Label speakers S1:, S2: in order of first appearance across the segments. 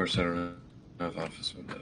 S1: course, I don't have office window.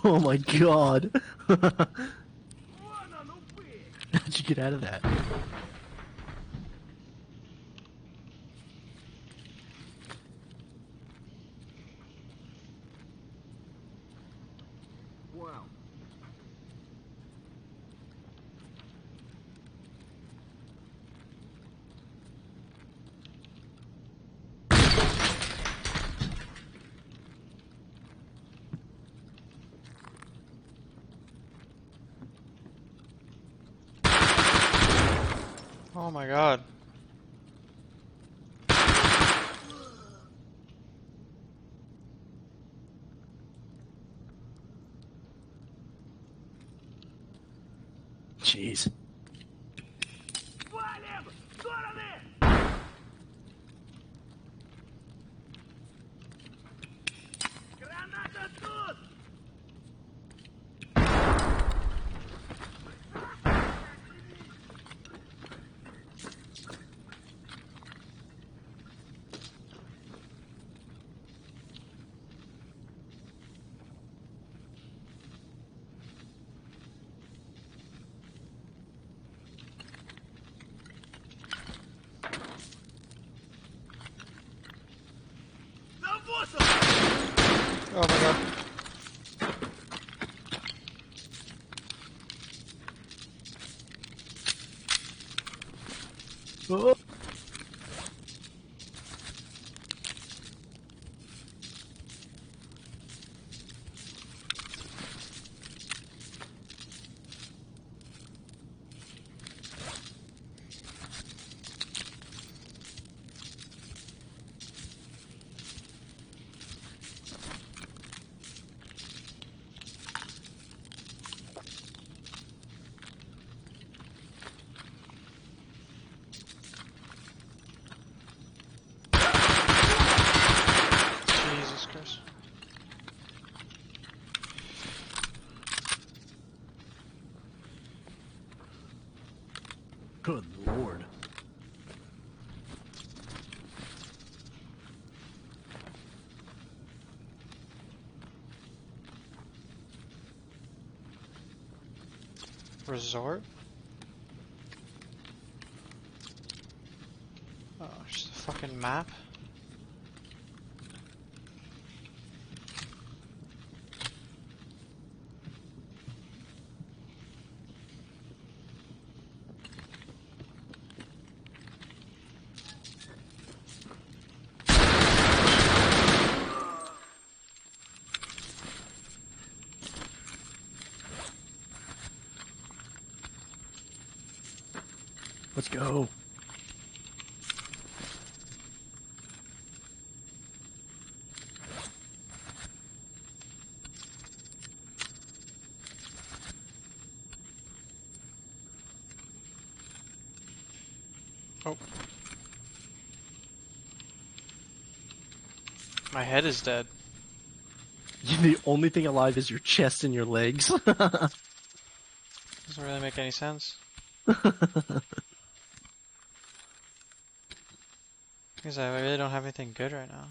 S2: Oh my god! How'd you get out of that?
S3: Wow.
S4: Oh my god.
S2: Jeez.
S4: Oh my god.
S2: Oh.
S4: Jesus Christ.
S2: Good lord.
S4: Resort? Oh, just a fucking map?
S2: Let's go.
S4: Oh. My head is dead.
S2: The only thing alive is your chest and your legs.
S4: There's Doesn't really make any sense. Because I really don't have anything good right now.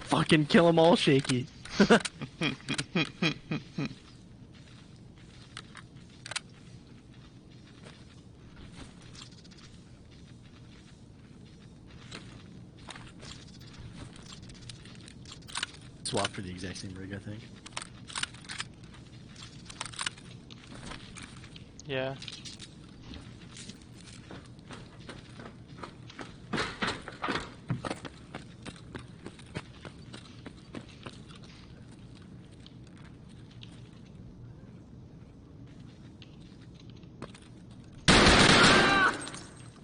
S2: Fucking kill them all, Shaky. Swap for the exact same rig, I think.
S4: Yeah.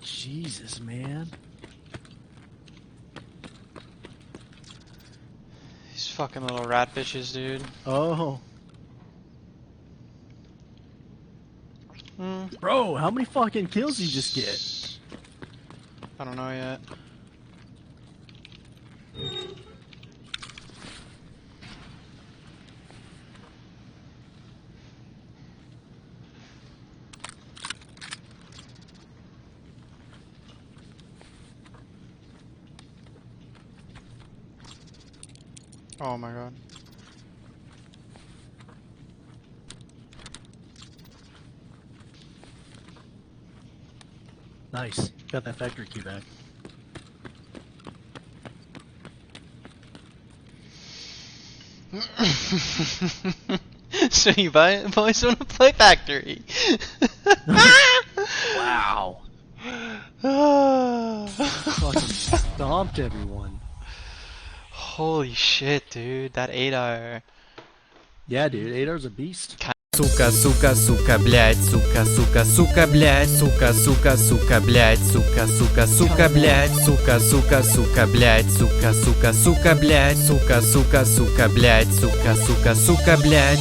S2: Jesus, man.
S4: These fucking little rat bitches, dude.
S2: Oh.
S4: Hmm.
S2: Bro, how many fucking kills did you just get?
S4: I don't know yet. Oh my god.
S2: Nice. Got that factory key back.
S4: So you boys want to play Factory?
S2: Wow. Fucking stomped everyone.
S4: Holy shit, dude. That 8-hour.
S2: Yeah, dude. Adar's a beast.
S3: Сука, сука, сука, блядь, сука, сука, сука, блядь, сука, сука, сука, блядь, сука, сука, сука, блядь, сука, сука, сука, блядь, сука, сука, сука, блядь, сука, сука, сука, блядь, сука, сука, сука, блядь.